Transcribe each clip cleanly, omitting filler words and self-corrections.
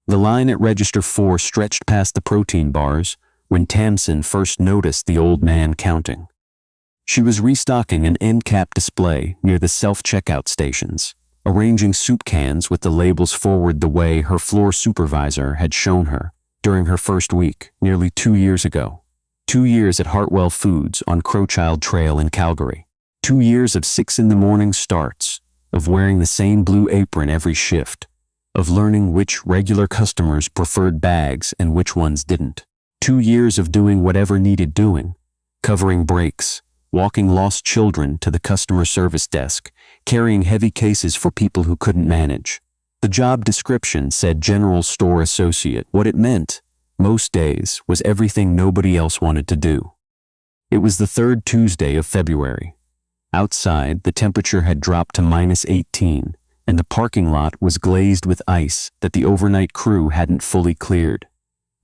The line at register 4 stretched past the protein bars when Tamsin first noticed the old man counting. She was restocking an end cap display near the self-checkout stations, arranging soup cans with the labels forward the way her floor supervisor had shown her during her first week nearly 2 years ago. 2 years at Hartwell Foods on Crowchild Trail in Calgary. 2 years of 6 in the morning starts, of wearing the same blue apron every shift, of learning which regular customers preferred bags and which ones didn't. 2 years of doing whatever needed doing, covering breaks, walking lost children to the customer service desk, carrying heavy cases for people who couldn't manage. The job description said general store associate. What it meant, most days, was everything nobody else wanted to do. It was the third Tuesday of February. Outside, the temperature had dropped to -18, and the parking lot was glazed with ice that the overnight crew hadn't fully cleared.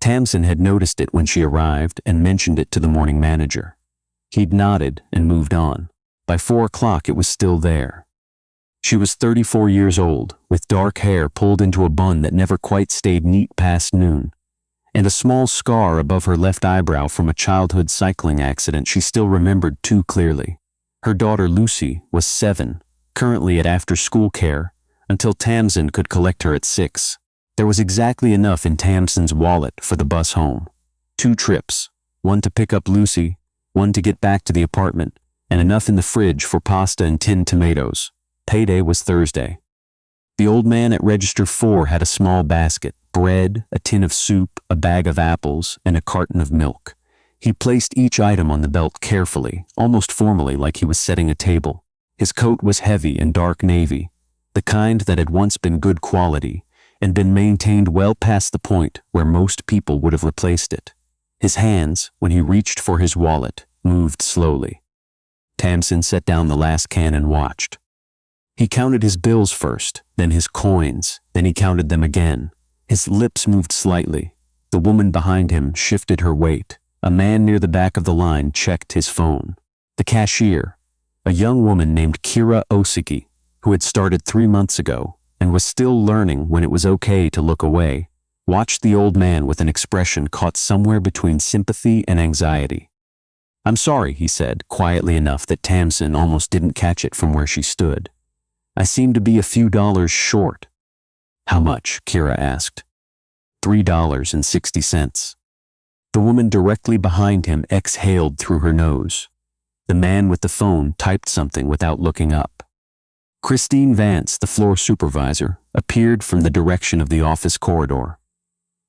Tamsin had noticed it when she arrived and mentioned it to the morning manager. He'd nodded and moved on. By 4 o'clock, it was still there. She was 34 years old, with dark hair pulled into a bun that never quite stayed neat past noon, and a small scar above her left eyebrow from a childhood cycling accident she still remembered too clearly. Her daughter Lucy was 7, currently at after-school care, until Tamsin could collect her at 6. There was exactly enough in Tamsin's wallet for the bus home. 2 trips, one to pick up Lucy, one to get back to the apartment, and enough in the fridge for pasta and tinned tomatoes. Payday was Thursday. The old man at register 4 had a small basket, bread, a tin of soup, a bag of apples, and a carton of milk. He placed each item on the belt carefully, almost formally, like he was setting a table. His coat was heavy and dark navy, the kind that had once been good quality and been maintained well past the point where most people would have replaced it. His hands, when he reached for his wallet, moved slowly. Tamsin set down the last can and watched. He counted his bills first, then his coins, then he counted them again. His lips moved slightly. The woman behind him shifted her weight. A man near the back of the line checked his phone. The cashier, a young woman named Kira Osiki, who had started 3 months ago and was still learning when it was okay to look away, watched the old man with an expression caught somewhere between sympathy and anxiety. "I'm sorry," he said, quietly enough that Tamsin almost didn't catch it from where she stood. "I seem to be a few dollars short." "How much?" Kira asked. $3.60. The woman directly behind him exhaled through her nose. The man with the phone typed something without looking up. Christine Vance, the floor supervisor, appeared from the direction of the office corridor.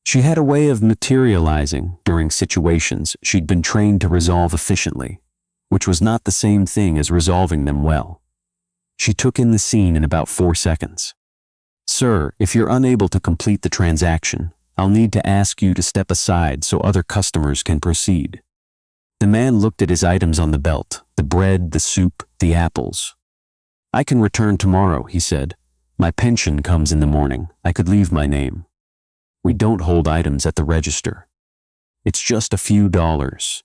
She had a way of materializing during situations she'd been trained to resolve efficiently, which was not the same thing as resolving them well. She took in the scene in about 4 seconds. "Sir, if you're unable to complete the transaction, I'll need to ask you to step aside so other customers can proceed." The man looked at his items on the belt, the bread, the soup, the apples. "I can return tomorrow," he said. "My pension comes in the morning. I could leave my name." "We don't hold items at the register. It's just a few dollars."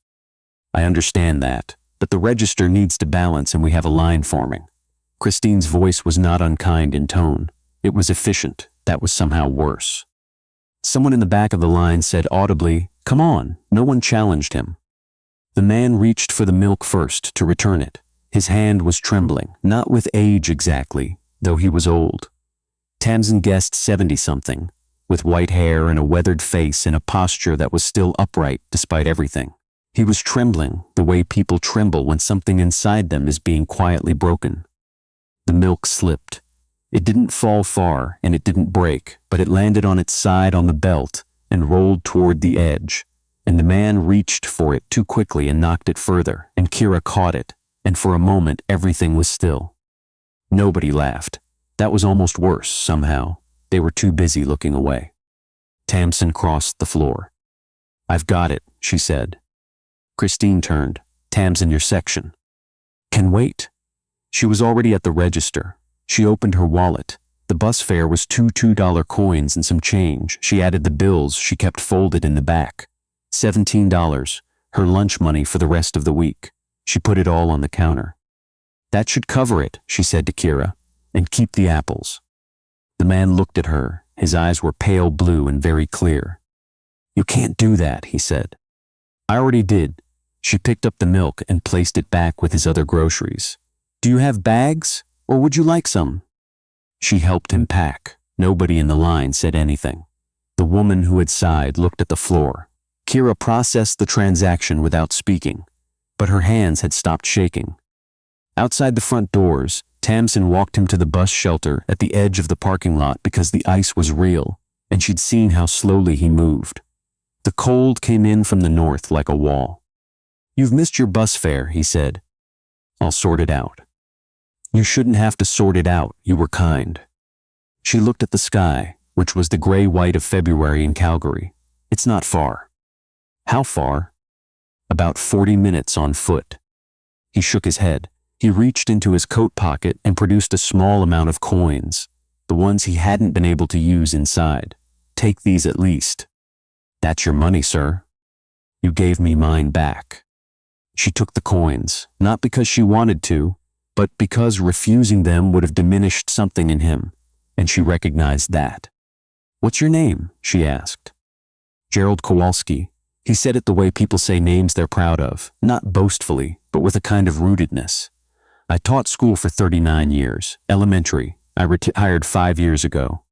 "I understand that, but the register needs to balance and we have a line forming." Christine's voice was not unkind in tone. It was efficient. That was somehow worse. Someone in the back of the line said audibly, "Come on." No one challenged him. The man reached for the milk first to return it. His hand was trembling, not with age exactly, though he was old. Tamsin guessed 70-something, with white hair and a weathered face and a posture that was still upright despite everything. He was trembling the way people tremble when something inside them is being quietly broken. The milk slipped. It didn't fall far and it didn't break, but it landed on its side on the belt and rolled toward the edge, and the man reached for it too quickly and knocked it further, and Kira caught it, and for a moment everything was still. Nobody laughed. That was almost worse, somehow. They were too busy looking away. Tamsin crossed the floor. "I've got it," she said. Christine turned. "Tamsin, your section." "Can wait." She was already at the register. She opened her wallet. The bus fare was 2 $2 coins and some change. She added the bills she kept folded in the back. $17, her lunch money for the rest of the week. She put it all on the counter. "That should cover it," she said to Kira, "and keep the apples." The man looked at her, His eyes were pale blue and very clear. "You can't do that," he said. "I already did." She picked up the milk and placed it back with his other groceries. "Do you have bags, or would you like some?" She helped him pack. Nobody in the line said anything. The woman who had sighed looked at the floor. Kira processed the transaction without speaking, but her hands had stopped shaking. Outside the front doors, Tamsin walked him to the bus shelter at the edge of the parking lot because the ice was real, and she'd seen how slowly he moved. The cold came in from the north like a wall. "You've missed your bus fare," he said. "I'll sort it out." "You shouldn't have to sort it out, you were kind." She looked at the sky, which was the gray-white of February in Calgary. "It's not far." "How far?" "About 40 minutes on foot." He shook his head. He reached into his coat pocket and produced a small amount of coins, the ones he hadn't been able to use inside. "Take these at least." "That's your money, sir." "You gave me mine back." She took the coins, not because she wanted to, but because refusing them would have diminished something in him, and she recognized that. "What's your name?" she asked. "Gerald Kowalski." He said it the way people say names they're proud of, not boastfully, but with a kind of rootedness. "I taught school for 39 years, elementary. I retired 5 years ago."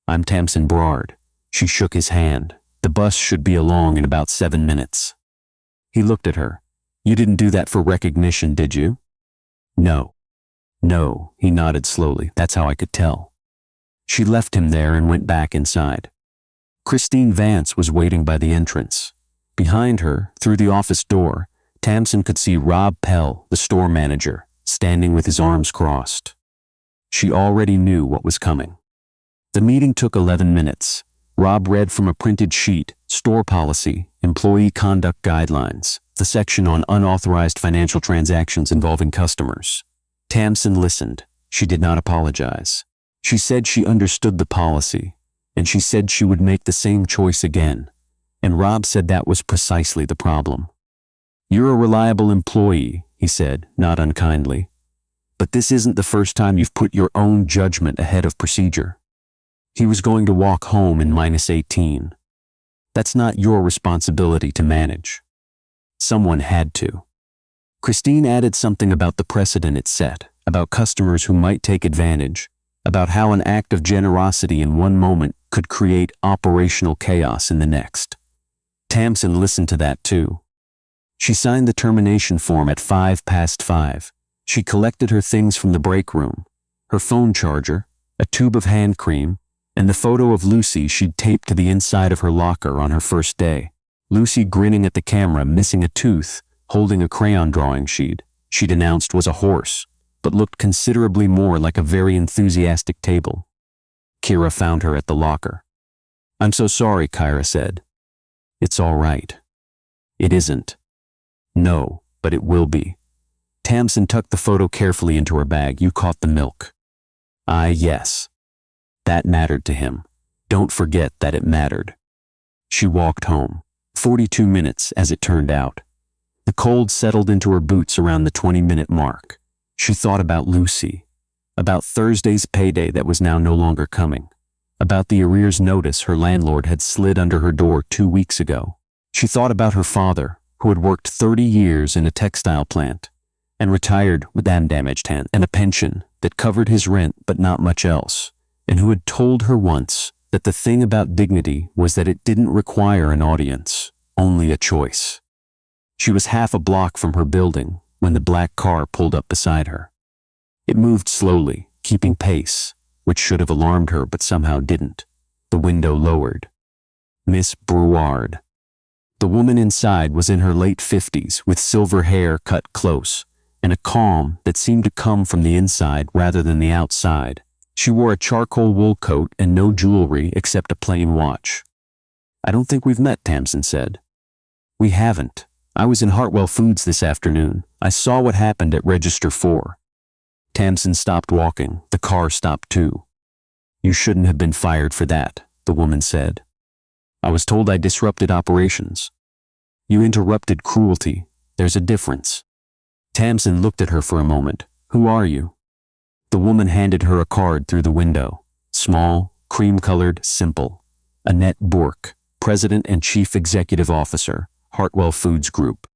"I'm Tamsin Brouard." She shook his hand. "The bus should be along in about 7 minutes." He looked at her. "You didn't do that for recognition, did you?" "No." "No," he nodded slowly. "That's how I could tell." She left him there and went back inside. Christine Vance was waiting by the entrance. Behind her, through the office door, Tamsin could see Rob Pell, the store manager, standing with his arms crossed. She already knew what was coming. The meeting took 11 minutes. Rob read from a printed sheet, store policy, employee conduct guidelines, the section on unauthorized financial transactions involving customers. Tamsin listened. She did not apologize. She said she understood the policy, and she said she would make the same choice again. And Rob said that was precisely the problem. "You're a reliable employee," he said, not unkindly. "But this isn't the first time you've put your own judgment ahead of procedure." He was going to walk home in -18. "That's not your responsibility to manage." Someone had to. Christine added something about the precedent it set, about customers who might take advantage, about how an act of generosity in one moment could create operational chaos in the next. Tamsin listened to that too. She signed the termination form at 5:05. She collected her things from the break room, her phone charger, a tube of hand cream, and the photo of Lucy she'd taped to the inside of her locker on her first day. Lucy grinning at the camera, missing a tooth, holding a crayon drawing she'd announced was a horse, but looked considerably more like a very enthusiastic table. Kira found her at the locker. "I'm so sorry," Kyra said. "It's all right." "It isn't." "No, but it will be." Tamsin tucked the photo carefully into her bag. "You caught the milk." "Ah, yes." That mattered to him. Don't forget that it mattered. She walked home. 42 minutes, as it turned out. The cold settled into her boots around the 20-minute mark. She thought about Lucy, about Thursday's payday that was now no longer coming, about the arrears notice her landlord had slid under her door 2 weeks ago. She thought about her father, who had worked 30 years in a textile plant and retired with damaged hand and a pension that covered his rent but not much else, and who had told her once that the thing about dignity was that it didn't require an audience, only a choice. She was half a block from her building when the black car pulled up beside her. It moved slowly, keeping pace, which should have alarmed her but somehow didn't. The window lowered. Miss Brouard. The woman inside was in her late 50s with silver hair cut close and a calm that seemed to come from the inside rather than the outside. She wore a charcoal wool coat and no jewelry except a plain watch. "I don't think we've met," Tamsin said. "We haven't. I was in Hartwell Foods this afternoon. I saw what happened at Register 4. Tamsin stopped walking. The car stopped too. "You shouldn't have been fired for that," the woman said. "I was told I disrupted operations." "You interrupted cruelty. There's a difference." Tamsin looked at her for a moment. "Who are you?" The woman handed her a card through the window. Small, cream-colored, simple. Annette Bourque, President and Chief Executive Officer, Hartwell Foods Group.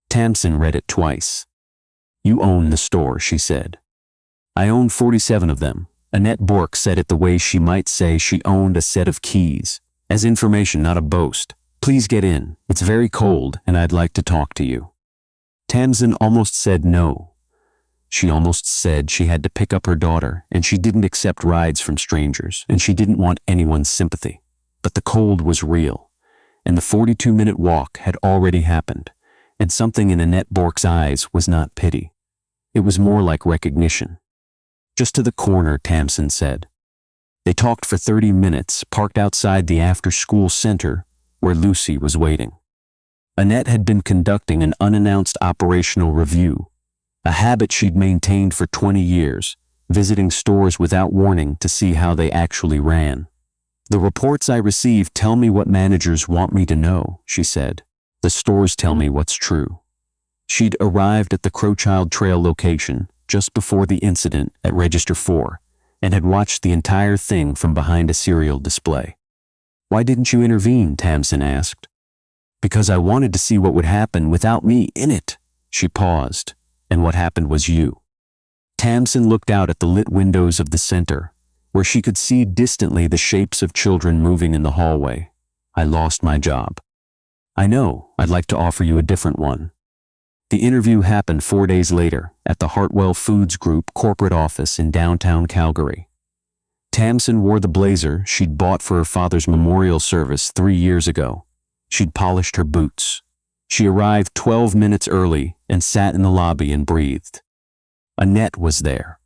Tamsin read it twice. "You own the store," she said. "I own 47 of them." Annette Bourque said it the way she might say she owned a set of keys. "As information, not a boast. Please get in. It's very cold, and I'd like to talk to you." Tamsin almost said no. She almost said she had to pick up her daughter, and she didn't accept rides from strangers, and she didn't want anyone's sympathy. But the cold was real, and the 42-minute walk had already happened, and something in Annette Bourque's eyes was not pity. It was more like recognition. "Just to the corner," Tamsin said. They talked for 30 minutes, parked outside the after-school center where Lucy was waiting. Annette had been conducting an unannounced operational review, a habit she'd maintained for 20 years, visiting stores without warning to see how they actually ran. "The reports I receive tell me what managers want me to know," she said. "The stores tell me what's true." She'd arrived at the Crowchild Trail location just before the incident at Register 4 and had watched the entire thing from behind a cereal display. "Why didn't you intervene?" Tamsin asked. "Because I wanted to see what would happen without me in it." She paused, and what happened was you. Tamsin looked out at the lit windows of the center, where she could see distantly the shapes of children moving in the hallway. "I lost my job." "I know. I'd like to offer you a different one." The interview happened 4 days later at the Hartwell Foods Group corporate office in downtown Calgary. Tamsin wore the blazer she'd bought for her father's memorial service 3 years ago. She'd polished her boots. She arrived 12 minutes early and sat in the lobby and breathed. Annette was there.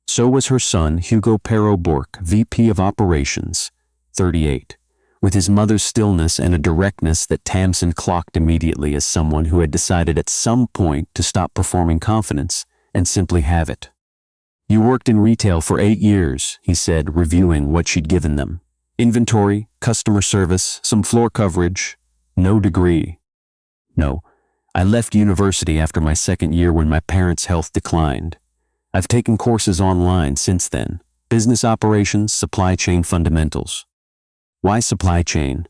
So was her son, Hugo Perrault-Bourque, VP of Operations, 38, with his mother's stillness and a directness that Tamsin clocked immediately as someone who had decided at some point to stop performing confidence and simply have it. "You worked in retail for 8 years, he said, reviewing what she'd given them. "Inventory, customer service, some floor coverage. No degree." "No, I left university after my 2nd year when my parents' health declined. I've taken courses online since then. Business operations, supply chain fundamentals." "Why supply chain?"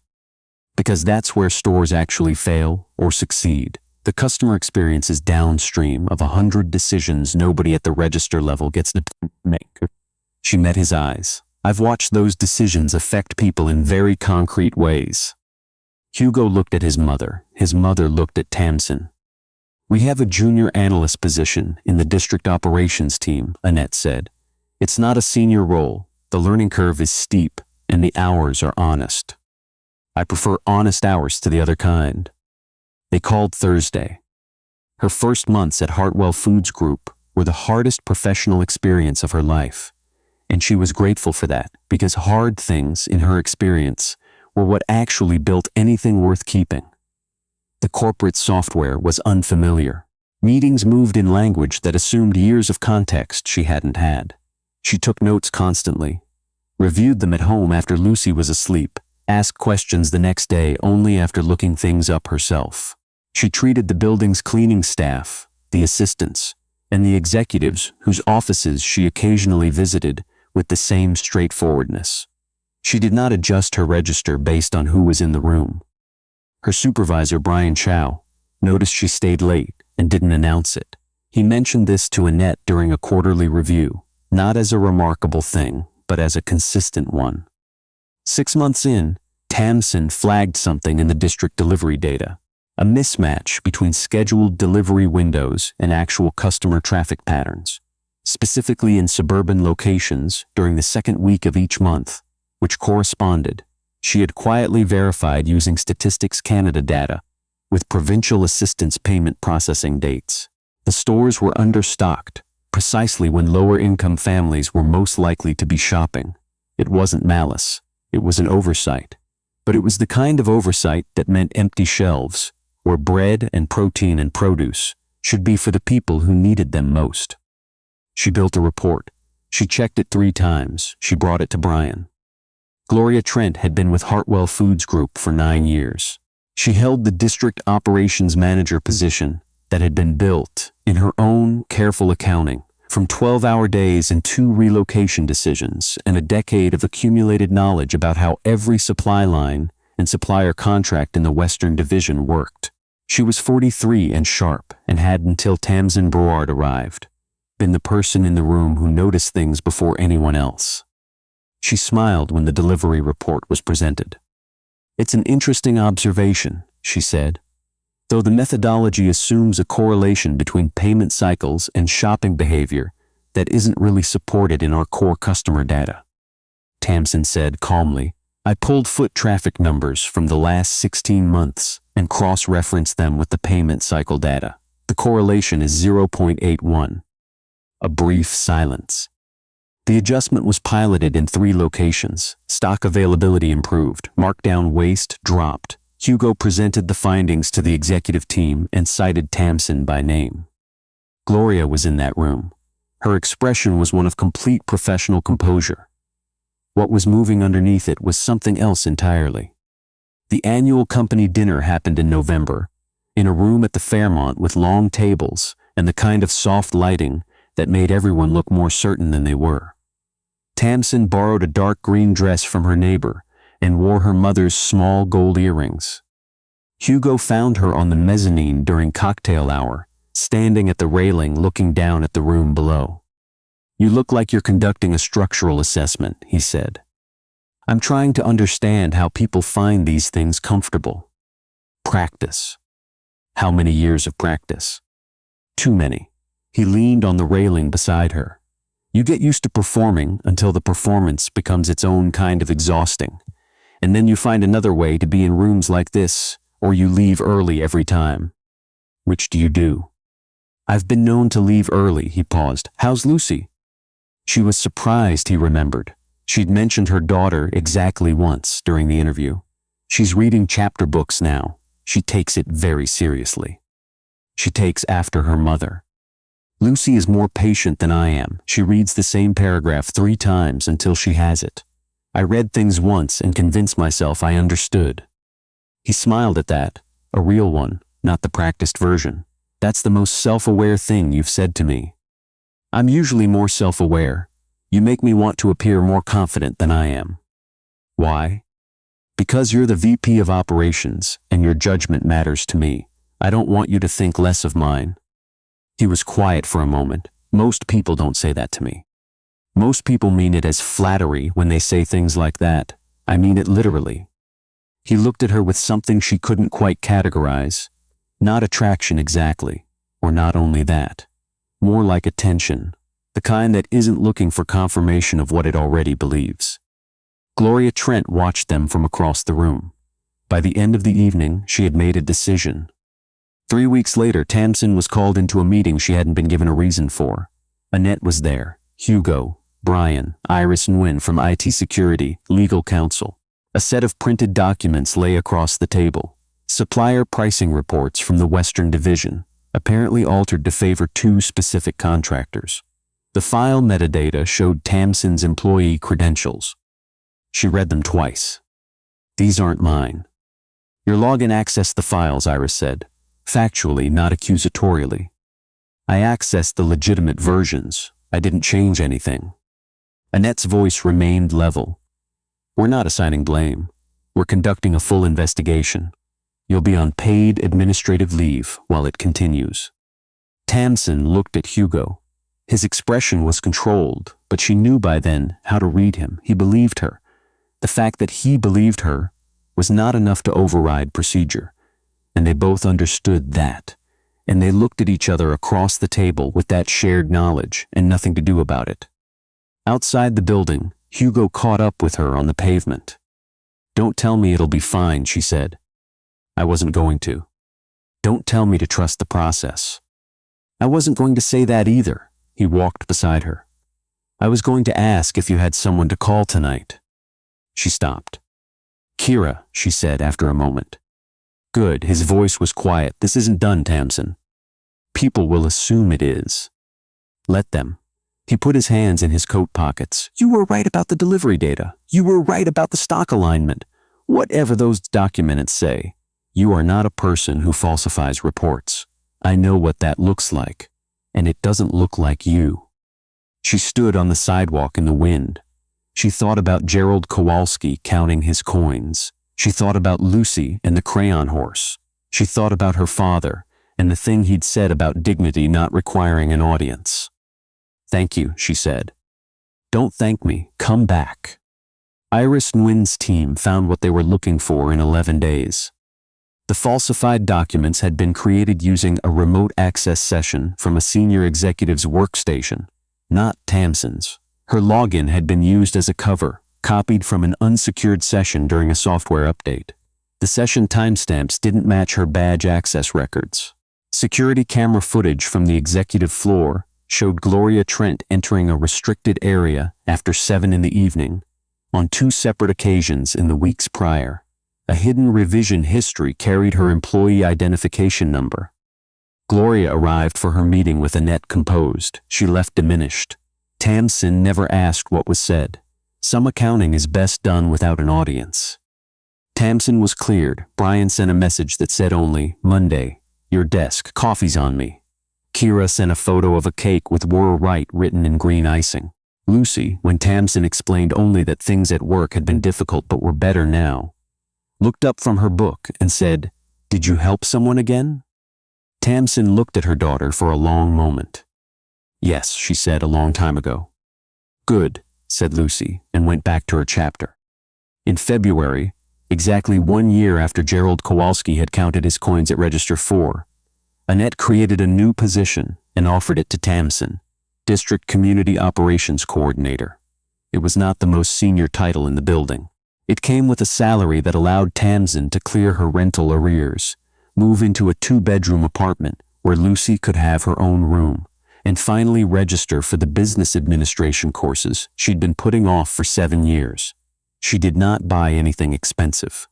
"Because that's where stores actually fail or succeed. The customer experience is downstream of 100 decisions nobody at the register level gets to make." She met his eyes. "I've watched those decisions affect people in very concrete ways." Hugo looked at his mother. His mother looked at Tamsin. "We have a junior analyst position in the district operations team," Annette said. "It's not a senior role. The learning curve is steep, and the hours are honest. I prefer honest hours to the other kind." They called Thursday. Her first months at Hartwell Foods Group were the hardest professional experience of her life, and she was grateful for that because hard things, in her experience, were what actually built anything worth keeping. The corporate software was unfamiliar. Meetings moved in language that assumed years of context she hadn't had. She took notes constantly, reviewed them at home after Lucy was asleep, asked questions the next day only after looking things up herself. She treated the building's cleaning staff, the assistants, and the executives whose offices she occasionally visited with the same straightforwardness. She did not adjust her register based on who was in the room. Her supervisor, Brian Chow, noticed she stayed late and didn't announce it. He mentioned this to Annette during a quarterly review, not as a remarkable thing, but as a consistent one. 6 months in, Tamsin flagged something in the district delivery data, a mismatch between scheduled delivery windows and actual customer traffic patterns, specifically in suburban locations during the 2nd week of each month, which corresponded, she had quietly verified using Statistics Canada data, with provincial assistance payment processing dates. The stores were understocked, precisely when lower-income families were most likely to be shopping. It wasn't malice. It was an oversight. But it was the kind of oversight that meant empty shelves, where bread and protein and produce should be for the people who needed them most. She built a report. She checked it 3 times. She brought it to Brian. Gloria Trent had been with Hartwell Foods Group for 9 years. She held the district operations manager position that had been built, in her own careful accounting, From 12-hour days and 2 relocation decisions and a decade of accumulated knowledge about how every supply line and supplier contract in the Western Division worked. She was 43 and sharp and had, until Tamsin Brouard arrived, been the person in the room who noticed things before anyone else. She smiled when the delivery report was presented. "It's an interesting observation," she said. "Though the methodology assumes a correlation between payment cycles and shopping behavior that isn't really supported in our core customer data." Tamsin said calmly, "I pulled foot traffic numbers from the last 16 months and cross-referenced them with the payment cycle data. The correlation is 0.81. A brief silence. The adjustment was piloted in 3 locations. Stock availability improved. Markdown waste dropped. Hugo presented the findings to the executive team and cited Tamsin by name. Gloria was in that room. Her expression was one of complete professional composure. What was moving underneath it was something else entirely. The annual company dinner happened in November, in a room at the Fairmont with long tables and the kind of soft lighting that made everyone look more certain than they were. Tamsin borrowed a dark green dress from her neighbor and wore her mother's small gold earrings. Hugo found her on the mezzanine during cocktail hour, standing at the railing looking down at the room below. "You look like you're conducting a structural assessment," he said. "I'm trying to understand how people find these things comfortable." "Practice." "How many years of practice?" "Too many." He leaned on the railing beside her. "You get used to performing until the performance becomes its own kind of exhausting. And then you find another way to be in rooms like this, or you leave early every time." "Which do you do?" "I've been known to leave early," he paused. "How's Lucy?" She was surprised he remembered. She'd mentioned her daughter exactly once during the interview. "She's reading chapter books now. She takes it very seriously. She takes after her mother. Lucy is more patient than I am. She reads the same paragraph 3 times until she has it. I read things once and convinced myself I understood." He smiled at that, a real one, not the practiced version. "That's the most self-aware thing you've said to me." "I'm usually more self-aware. You make me want to appear more confident than I am." "Why?" "Because you're the VP of operations and your judgment matters to me. I don't want you to think less of mine." He was quiet for a moment. "Most people don't say that to me. Most people mean it as flattery when they say things like that. I mean it literally." He looked at her with something she couldn't quite categorize. Not attraction exactly, or not only that. More like attention, the kind that isn't looking for confirmation of what it already believes. Gloria Trent watched them from across the room. By the end of the evening, she had made a decision. 3 weeks later, Tamsin was called into a meeting she hadn't been given a reason for. Annette was there, Hugo, Brian, Iris and Wynn from IT security, legal counsel. A set of printed documents lay across the table. Supplier pricing reports from the Western Division, apparently altered to favor 2 specific contractors. The file metadata showed Tamsin's employee credentials. She read them twice. "These aren't mine." "Your login accessed the files," Iris said. "Factually, not accusatorially." "I accessed the legitimate versions. I didn't change anything." Annette's voice remained level. "We're not assigning blame. We're conducting a full investigation. You'll be on paid administrative leave while it continues." Tamsin looked at Hugo. His expression was controlled, but she knew by then how to read him. He believed her. The fact that he believed her was not enough to override procedure, and they both understood that, and they looked at each other across the table with that shared knowledge and nothing to do about it. Outside the building, Hugo caught up with her on the pavement. "Don't tell me it'll be fine," she said. "I wasn't going to. Don't tell me to trust the process." "I wasn't going to say that either." He walked beside her. "I was going to ask if you had someone to call tonight." She stopped. "Kira," she said after a moment. "Good." His voice was quiet. "This isn't done, Tamsin. People will assume it is. Let them." He put his hands in his coat pockets. "You were right about the delivery data. You were right about the stock alignment. Whatever those documents say, you are not a person who falsifies reports. I know what that looks like, and it doesn't look like you." She stood on the sidewalk in the wind. She thought about Gerald Kowalski counting his coins. She thought about Lucy and the crayon horse. She thought about her father and the thing he'd said about dignity not requiring an audience. "Thank you," she said. "Don't thank me. Come back." Iris Nguyen's team found what they were looking for in 11 days. The falsified documents had been created using a remote access session from a senior executive's workstation, not Tamsin's. Her login had been used as a cover, copied from an unsecured session during a software update. The session timestamps didn't match her badge access records. Security camera footage from the executive floor showed Gloria Trent entering a restricted area after 7 in the evening, on 2 separate occasions in the weeks prior. A hidden revision history carried her employee identification number. Gloria arrived for her meeting with Annette composed. She left diminished. Tamsin never asked what was said. Some accounting is best done without an audience. Tamsin was cleared. Brian sent a message that said only, "Monday, your desk, coffee's on me." Kira sent a photo of a cake with "Were right" written in green icing. Lucy, when Tamsin explained only that things at work had been difficult but were better now, looked up from her book and said, "Did you help someone again?" Tamsin looked at her daughter for a long moment. "Yes," she said, "a long time ago." "Good," said Lucy, and went back to her chapter. In February, exactly 1 year after Gerald Kowalski had counted his coins at Register 4, Annette created a new position and offered it to Tamsin, District Community Operations Coordinator. It was not the most senior title in the building. It came with a salary that allowed Tamsin to clear her rental arrears, move into a 2-bedroom apartment where Lucy could have her own room, and finally register for the business administration courses she'd been putting off for 7 years. She did not buy anything expensive.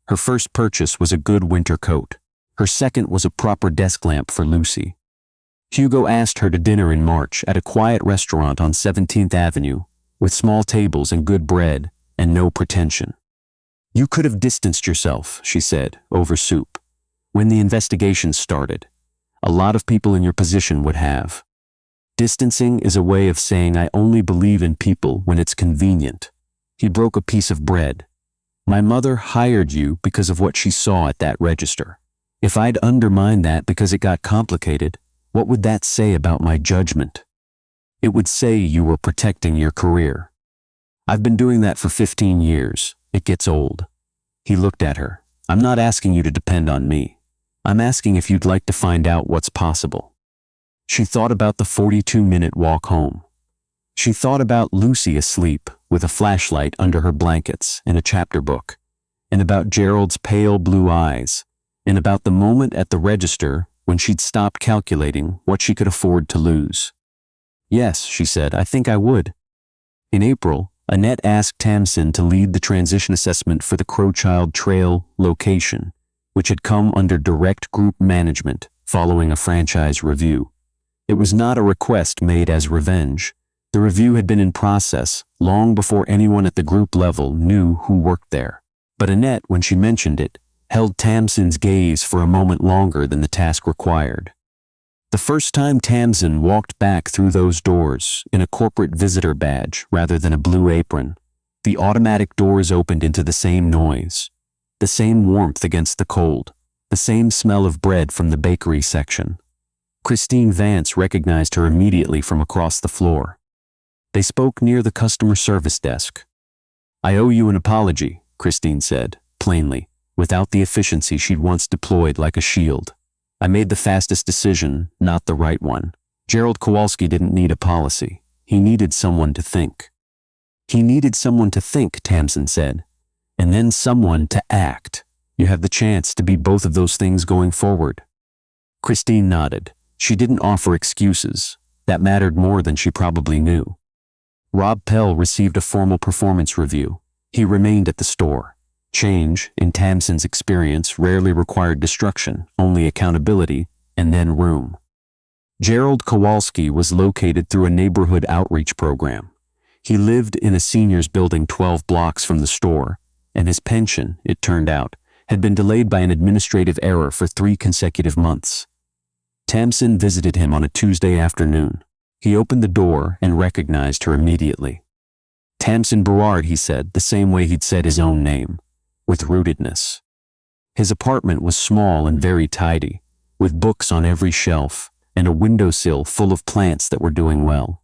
Her first purchase was a good winter coat. Her second was a proper desk lamp for Lucy. Hugo asked her to dinner in March at a quiet restaurant on 17th Avenue, with small tables and good bread, and no pretension. "You could have distanced yourself," she said, over soup. "When the investigation started, a lot of people in your position would have. Distancing is a way of saying I only believe in people when it's convenient." He broke a piece of bread. "My mother hired you because of what she saw at that register. If I'd undermined that because it got complicated, what would that say about my judgment? It would say you were protecting your career. I've been doing that for 15 years. It gets old." He looked at her. "I'm not asking you to depend on me. I'm asking if you'd like to find out what's possible." She thought about the 42-minute walk home. She thought about Lucy asleep with a flashlight under her blankets and a chapter book, and about Gerald's pale blue eyes, and about the moment at the register when she'd stopped calculating what she could afford to lose. "Yes," she said, "I think I would." In April, Annette asked Tamsin to lead the transition assessment for the Crowchild Trail location, which had come under direct group management following a franchise review. It was not a request made as revenge. The review had been in process long before anyone at the group level knew who worked there. But Annette, when she mentioned it, held Tamsin's gaze for a moment longer than the task required. The first time Tamsin walked back through those doors in a corporate visitor badge rather than a blue apron, the automatic doors opened into the same noise, the same warmth against the cold, the same smell of bread from the bakery section. Christine Vance recognized her immediately from across the floor. They spoke near the customer service desk. "I owe you an apology," Christine said, plainly, without the efficiency she'd once deployed like a shield. "I made the fastest decision, not the right one. Gerald Kowalski didn't need a policy. He needed someone to think." "He needed someone to think," Tamsin said, "and then someone to act. You have the chance to be both of those things going forward." Christine nodded. She didn't offer excuses. That mattered more than she probably knew. Rob Pell received a formal performance review. He remained at the store. Change, in Tamsin's experience, rarely required destruction, only accountability, and then room. Gerald Kowalski was located through a neighborhood outreach program. He lived in a seniors building 12 blocks from the store, and his pension, it turned out, had been delayed by an administrative error for 3 consecutive months. Tamsin visited him on a Tuesday afternoon. He opened the door and recognized her immediately. Tamsin Brouard, he said, the same way he'd said his own name, with rootedness. His apartment was small and very tidy, with books on every shelf and a windowsill full of plants that were doing well.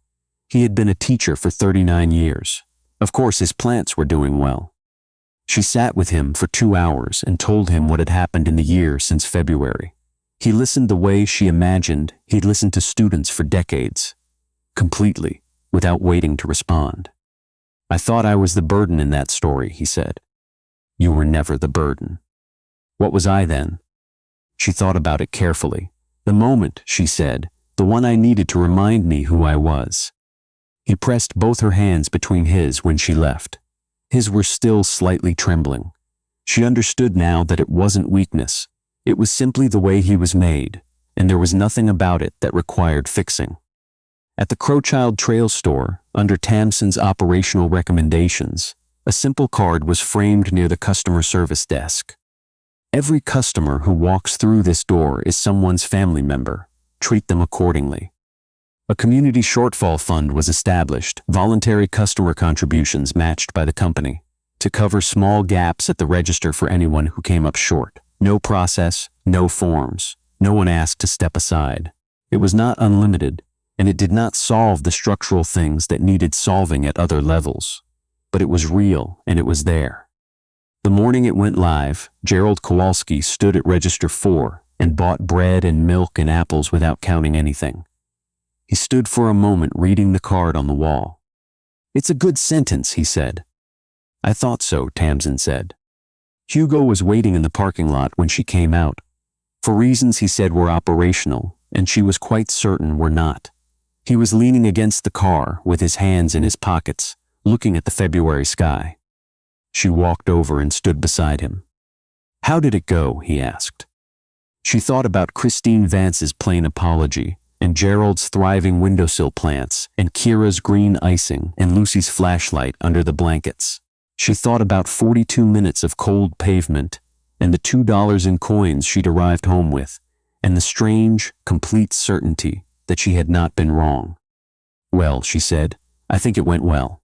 He had been a teacher for 39 years. Of course, his plants were doing well. She sat with him for 2 hours and told him what had happened in the year since February. He listened the way she imagined he'd listened to students for decades, completely, without waiting to respond. "I thought I was the burden in that story," he said. "You were never the burden." "What was I then?" She thought about it carefully. "The moment," she said, "the one I needed to remind me who I was." He pressed both her hands between his when she left. His were still slightly trembling. She understood now that it wasn't weakness. It was simply the way he was made, and there was nothing about it that required fixing. At the Crowchild Trail store, under Tamsin's operational recommendations, a simple card was framed near the customer service desk. "Every customer who walks through this door is someone's family member. Treat them accordingly." A community shortfall fund was established, voluntary customer contributions matched by the company, to cover small gaps at the register for anyone who came up short. No process, no forms, no one asked to step aside. It was not unlimited, and it did not solve the structural things that needed solving at other levels. But it was real, and it was there. The morning it went live, Gerald Kowalski stood at Register 4 and bought bread and milk and apples without counting anything. He stood for a moment reading the card on the wall. "It's a good sentence," he said. "I thought so," Tamsin said. Hugo was waiting in the parking lot when she came out, for reasons he said were operational, and she was quite certain were not. He was leaning against the car with his hands in his pockets, looking at the February sky. She walked over and stood beside him. "How did it go?" he asked. She thought about Christine Vance's plain apology, and Gerald's thriving windowsill plants, and Kira's green icing, and Lucy's flashlight under the blankets. She thought about 42 minutes of cold pavement, and the $2 in coins she'd arrived home with, and the strange, complete certainty that she had not been wrong. "Well," she said, "I think it went well."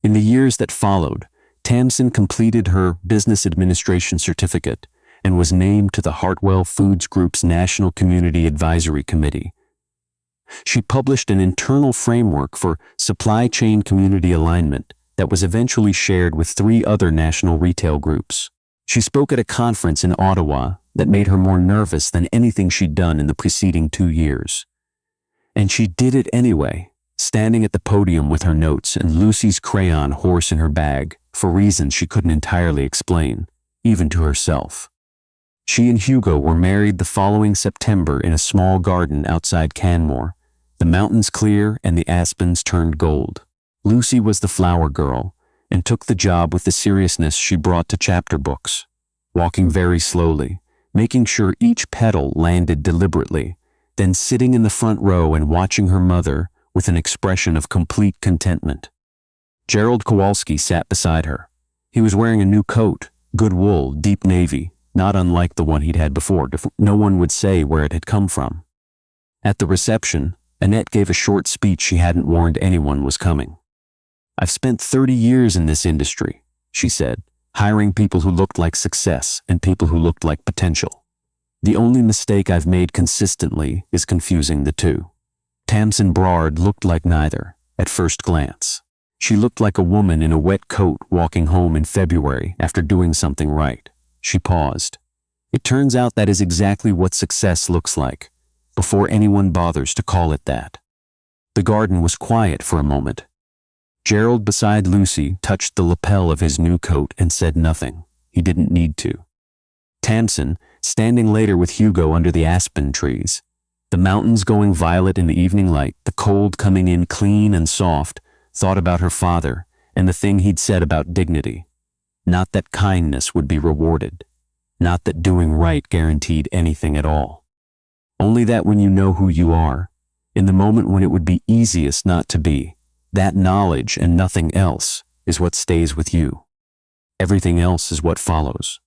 In the years that followed, Tamsin completed her business administration certificate and was named to the Hartwell Foods Group's National Community Advisory Committee. She published an internal framework for supply chain community alignment that was eventually shared with 3 other national retail groups. She spoke at a conference in Ottawa that made her more nervous than anything she'd done in the preceding 2 years. And she did it anyway, standing at the podium with her notes and Lucy's crayon horse in her bag, for reasons she couldn't entirely explain, even to herself. She and Hugo were married the following September in a small garden outside Canmore, the mountains clear and the aspens turned gold. Lucy was the flower girl and took the job with the seriousness she brought to chapter books, walking very slowly, making sure each petal landed deliberately, then sitting in the front row and watching her mother with an expression of complete contentment. Gerald Kowalski sat beside her. He was wearing a new coat, good wool, deep navy, not unlike the one he'd had before. No one would say where it had come from. At the reception, Annette gave a short speech she hadn't warned anyone was coming. "I've spent 30 years in this industry," she said, "hiring people who looked like success and people who looked like potential. The only mistake I've made consistently is confusing the two." Tamsin Brouard looked like neither, at first glance. She looked like a woman in a wet coat walking home in February after doing something right. She paused. "It turns out that is exactly what success looks like, before anyone bothers to call it that." The garden was quiet for a moment. Gerald beside Lucy touched the lapel of his new coat and said nothing. He didn't need to. Tamsin, standing later with Hugo under the aspen trees, the mountains going violet in the evening light, the cold coming in clean and soft, thought about her father and the thing he'd said about dignity. Not that kindness would be rewarded. Not that doing right guaranteed anything at all. Only that when you know who you are, in the moment when it would be easiest not to be, that knowledge and nothing else is what stays with you. Everything else is what follows.